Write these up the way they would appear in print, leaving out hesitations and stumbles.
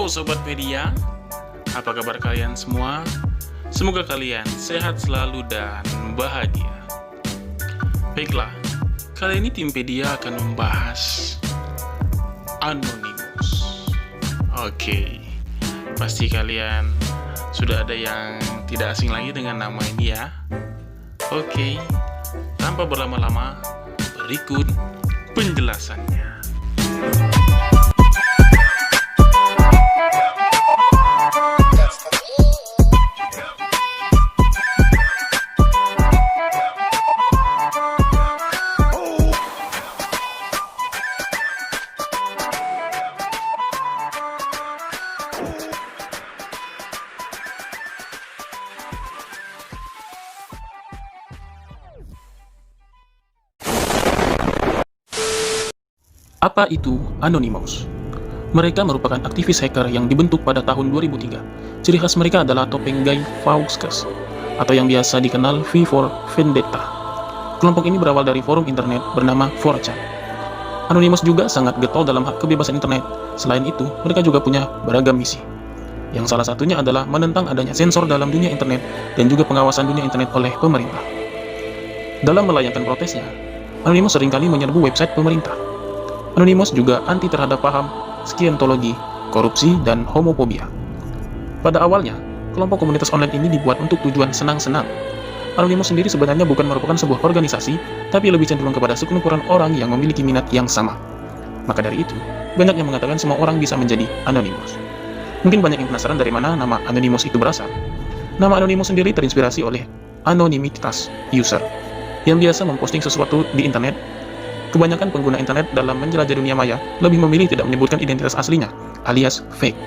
Halo Sobat Media, apa kabar kalian semua? Semoga kalian sehat selalu dan bahagia. Baiklah, kali ini tim Media akan membahas Anonymous. Oke, pasti kalian sudah ada yang tidak asing lagi dengan nama ini ya. Oke, tanpa berlama-lama, berikut penjelasannya. Apa itu Anonymous? Mereka merupakan aktivis hacker yang dibentuk pada tahun 2003. Ciri khas mereka adalah topeng Guy Fawkes, atau yang biasa dikenal V for Vendetta. Kelompok ini berawal dari forum internet bernama 4chan. Anonymous juga sangat getol dalam hak kebebasan internet. Selain itu, mereka juga punya beragam misi. Yang salah satunya adalah menentang adanya sensor dalam dunia internet dan juga pengawasan dunia internet oleh pemerintah. Dalam melayangkan protesnya, Anonymous seringkali menyerbu website pemerintah. Anonymous juga anti terhadap paham Scientology, korupsi, dan homofobia. Pada awalnya, kelompok komunitas online ini dibuat untuk tujuan senang-senang. Anonymous sendiri sebenarnya bukan merupakan sebuah organisasi, tapi lebih cenderung kepada sekumpulan orang yang memiliki minat yang sama. Maka dari itu, banyak yang mengatakan semua orang bisa menjadi Anonymous. Mungkin banyak yang penasaran dari mana nama Anonymous itu berasal. Nama Anonymous sendiri terinspirasi oleh anonimitas user, yang biasa memposting sesuatu di internet. Kebanyakan pengguna internet dalam menjelajah dunia maya lebih memilih tidak menyebutkan identitas aslinya, alias fake.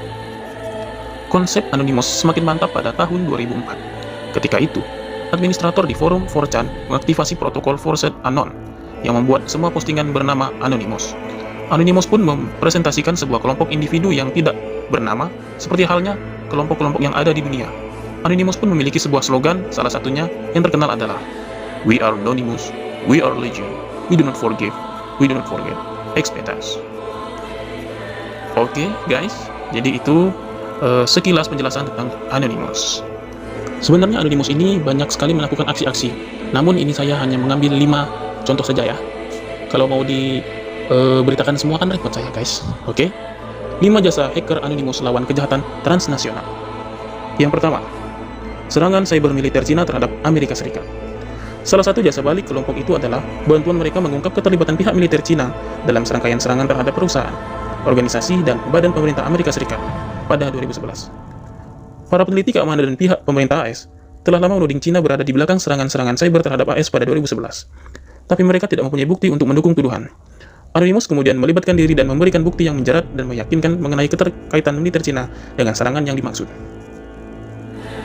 Konsep Anonymous semakin mantap pada tahun 2004. Ketika itu, administrator di forum 4chan mengaktifasi protokol Forced Anon yang membuat semua postingan bernama Anonymous. Anonymous pun mempresentasikan sebuah kelompok individu yang tidak bernama, seperti halnya kelompok-kelompok yang ada di dunia. Anonymous pun memiliki sebuah slogan, salah satunya yang terkenal adalah "We are Anonymous, we are Legion. We do not forgive, we do not forget, expect us." Oke, guys, jadi itu sekilas penjelasan tentang Anonymous. Sebenarnya Anonymous ini banyak sekali melakukan aksi-aksi, namun ini saya hanya mengambil 5 contoh saja ya. Kalau mau diberitakan semua kan repot saya, guys. Oke, 5 jasa hacker Anonymous lawan kejahatan transnasional. Yang pertama, serangan cyber militer Cina terhadap Amerika Serikat. Salah satu jasa balik kelompok itu adalah bantuan mereka mengungkap keterlibatan pihak militer Cina dalam serangkaian serangan terhadap perusahaan, organisasi, dan badan pemerintah Amerika Serikat pada 2011. Para peneliti keamanan dan pihak pemerintah AS telah lama menuding Cina berada di belakang serangan-serangan cyber terhadap AS pada 2011. Tapi mereka tidak mempunyai bukti untuk mendukung tuduhan. Anonymous kemudian melibatkan diri dan memberikan bukti yang menjerat dan meyakinkan mengenai keterkaitan militer Cina dengan serangan yang dimaksud.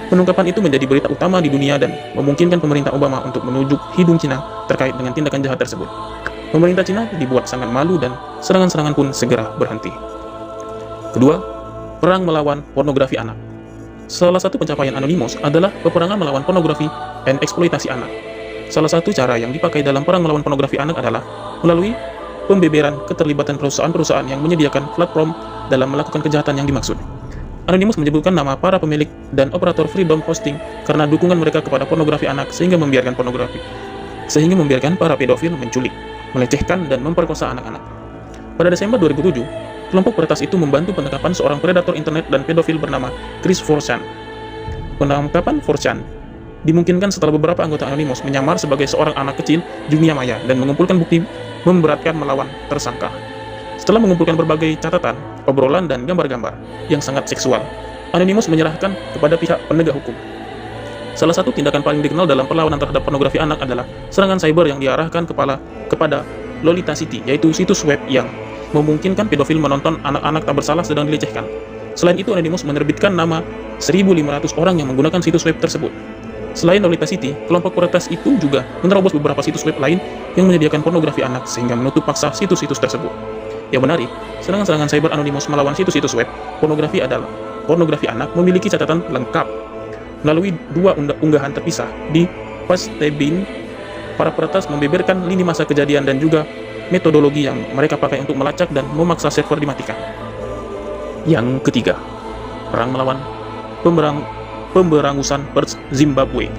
Pengungkapan itu menjadi berita utama di dunia dan memungkinkan pemerintah Obama untuk menunjuk hidung Cina terkait dengan tindakan jahat tersebut. Pemerintah Cina dibuat sangat malu dan serangan-serangan pun segera berhenti. Kedua, perang melawan pornografi anak. Salah satu pencapaian Anonymous adalah peperangan melawan pornografi dan eksploitasi anak. Salah satu cara yang dipakai dalam perang melawan pornografi anak adalah melalui pembeberan keterlibatan perusahaan-perusahaan yang menyediakan platform dalam melakukan kejahatan yang dimaksud. Anonymous menyebutkan nama para pemilik dan operator Freedom Hosting karena dukungan mereka kepada pornografi anak sehingga membiarkan para pedofil menculik, melecehkan, dan memperkosa anak-anak. Pada Desember 2007, kelompok peretas itu membantu penangkapan seorang predator internet dan pedofil bernama Chris 4chan. Penangkapan 4chan dimungkinkan setelah beberapa anggota Anonymous menyamar sebagai seorang anak kecil di dunia maya dan mengumpulkan bukti memberatkan melawan tersangka. Setelah mengumpulkan berbagai catatan, obrolan, dan gambar-gambar yang sangat seksual, Anonymous menyerahkan kepada pihak penegak hukum. Salah satu tindakan paling dikenal dalam perlawanan terhadap pornografi anak adalah serangan cyber yang diarahkan kepada Lolita City, yaitu situs web yang memungkinkan pedofil menonton anak-anak tak bersalah sedang dilecehkan. Selain itu, Anonymous menerbitkan nama 1.500 orang yang menggunakan situs web tersebut. Selain Lolita City, kelompok peretas itu juga menerobos beberapa situs web lain yang menyediakan pornografi anak sehingga menutup paksa situs-situs tersebut. Yang menarik, serangan-serangan cyber Anonymous melawan situs-situs web pornografi anak memiliki catatan lengkap. Melalui 2 unggahan terpisah di Pastebin, para peretas membeberkan lini masa kejadian dan juga metodologi yang mereka pakai untuk melacak dan memaksa server dimatikan. Yang ketiga, perang melawan pemberangusan Pers Zimbabwe.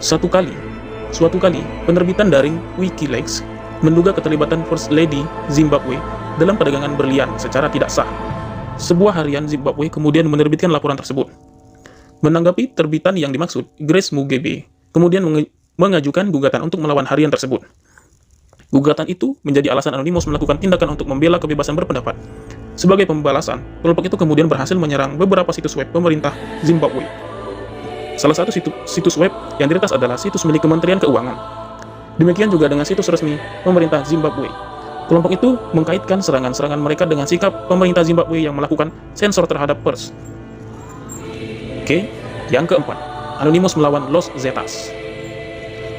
Suatu kali, penerbitan daring Wikileaks menduga keterlibatan First Lady Zimbabwe dalam perdagangan berlian secara tidak sah. Sebuah harian Zimbabwe kemudian menerbitkan laporan tersebut. Menanggapi terbitan yang dimaksud, Grace Mugabe kemudian mengajukan gugatan untuk melawan harian tersebut. Gugatan itu menjadi alasan Anonymous melakukan tindakan untuk membela kebebasan berpendapat. Sebagai pembalasan, kelompok itu kemudian berhasil menyerang beberapa situs web pemerintah Zimbabwe. Salah satu situs web yang diretas adalah situs milik Kementerian Keuangan. Demikian juga dengan situs resmi pemerintah Zimbabwe. Kelompok itu mengkaitkan serangan-serangan mereka dengan sikap pemerintah Zimbabwe yang melakukan sensor terhadap pers. Oke, yang keempat, Anonymous melawan Los Zetas.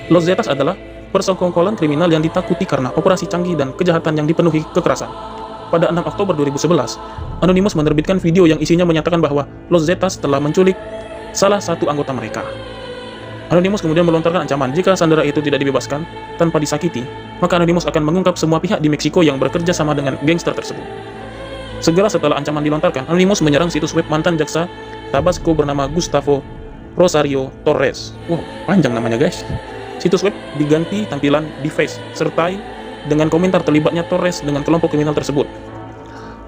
Los Zetas adalah persekongkolan kriminal yang ditakuti karena operasi canggih dan kejahatan yang dipenuhi kekerasan. Pada 6 Oktober 2011, Anonymous menerbitkan video yang isinya menyatakan bahwa Los Zetas telah menculik salah satu anggota mereka. Anonymous kemudian melontarkan ancaman jika sandera itu tidak dibebaskan tanpa disakiti, maka Anonymous akan mengungkap semua pihak di Meksiko yang bekerja sama dengan gangster tersebut. Segera setelah ancaman dilontarkan, Anonymous menyerang situs web mantan jaksa Tabasco bernama Gustavo Rosario Torres. Wow, panjang namanya guys. Situs web diganti tampilan di face, serta dengan komentar terlibatnya Torres dengan kelompok kriminal tersebut.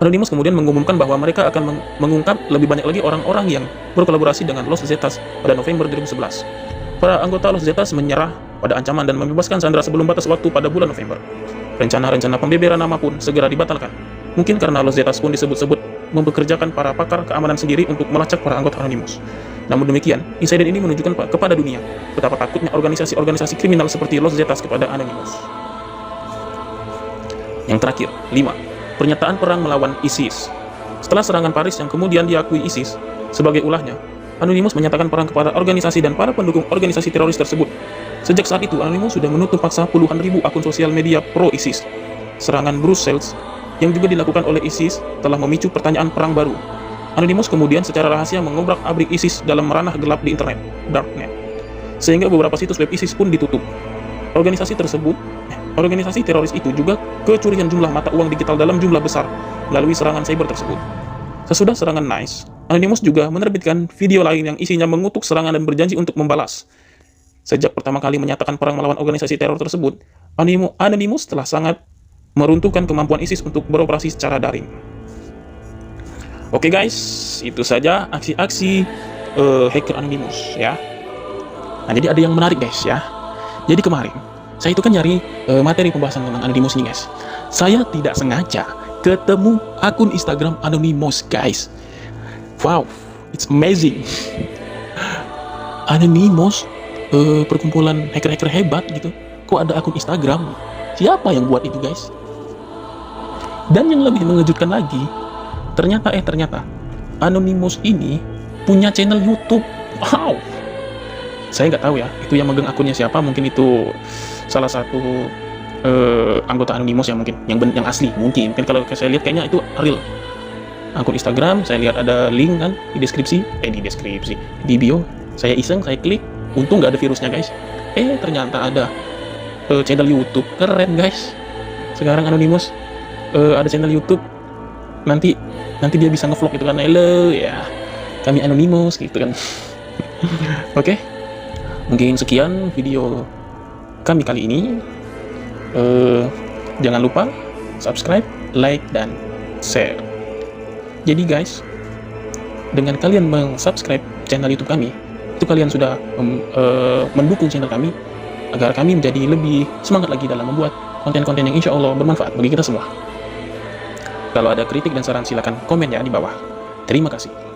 Anonymous kemudian mengumumkan bahwa mereka akan mengungkap lebih banyak lagi orang-orang yang berkolaborasi dengan Los Zetas pada November 2011. Para anggota Los Zetas menyerah pada ancaman dan membebaskan sandera sebelum batas waktu pada bulan November. Rencana-rencana pembebaran nama pun segera dibatalkan. Mungkin karena Los Zetas pun disebut-sebut mempekerjakan para pakar keamanan sendiri untuk melacak para anggota Anonymous. Namun demikian, insiden ini menunjukkan kepada dunia betapa takutnya organisasi-organisasi kriminal seperti Los Zetas kepada Anonymous. Yang terakhir, 5. Pernyataan perang melawan ISIS. Setelah serangan Paris yang kemudian diakui ISIS sebagai ulahnya, Anonymous menyatakan perang kepada organisasi dan para pendukung organisasi teroris tersebut. Sejak saat itu, Anonymous sudah menutup paksa puluhan ribu akun sosial media pro-ISIS. Serangan Brussels yang juga dilakukan oleh ISIS telah memicu pertanyaan perang baru. Anonymous kemudian secara rahasia mengobrak-abrik ISIS dalam ranah gelap di internet, darknet, sehingga beberapa situs web ISIS pun ditutup. Organisasi teroris itu juga kecurian jumlah mata uang digital dalam jumlah besar melalui serangan cyber tersebut. Sesudah serangan Nice, Anonymous juga menerbitkan video lain yang isinya mengutuk serangan dan berjanji untuk membalas. Sejak pertama kali menyatakan perang melawan organisasi teror tersebut, Anonymous telah sangat meruntuhkan kemampuan ISIS untuk beroperasi secara daring. Oke guys, itu saja aksi-aksi hacker Anonymous ya. Nah, jadi ada yang menarik guys ya. Jadi kemarin saya itu kan nyari materi pembahasan tentang Anonymous ini guys. Saya tidak sengaja ketemu akun Instagram Anonymous guys. Wow, it's amazing. Anonymous, perkumpulan hacker-hacker hebat gitu. Kok ada akun Instagram? Siapa yang buat itu guys? Dan yang lebih mengejutkan lagi, ternyata Anonymous ini punya channel YouTube. Wow. Saya nggak tahu ya, itu yang megang akunnya siapa. Mungkin itu salah satu anggota Anonymous yang mungkin yang asli mungkin. Kan kalau saya lihat kayaknya itu real akun Instagram. Saya lihat ada link kan di deskripsi, di bio. Saya iseng, saya klik. Untung nggak ada virusnya guys. Ternyata ada channel YouTube. Keren guys. Sekarang Anonymous ada channel YouTube. Nanti dia bisa ngevlog gitu kan. Halo ya, kami Anonymous gitu kan. Oke. Mungkin sekian video kami kali ini. Jangan lupa subscribe, like, dan share. Jadi guys, dengan kalian subscribe channel YouTube kami, itu kalian sudah mendukung channel kami agar kami menjadi lebih semangat lagi dalam membuat konten-konten yang insya Allah bermanfaat bagi kita semua. Kalau ada kritik dan saran silakan komen ya di bawah. Terima kasih.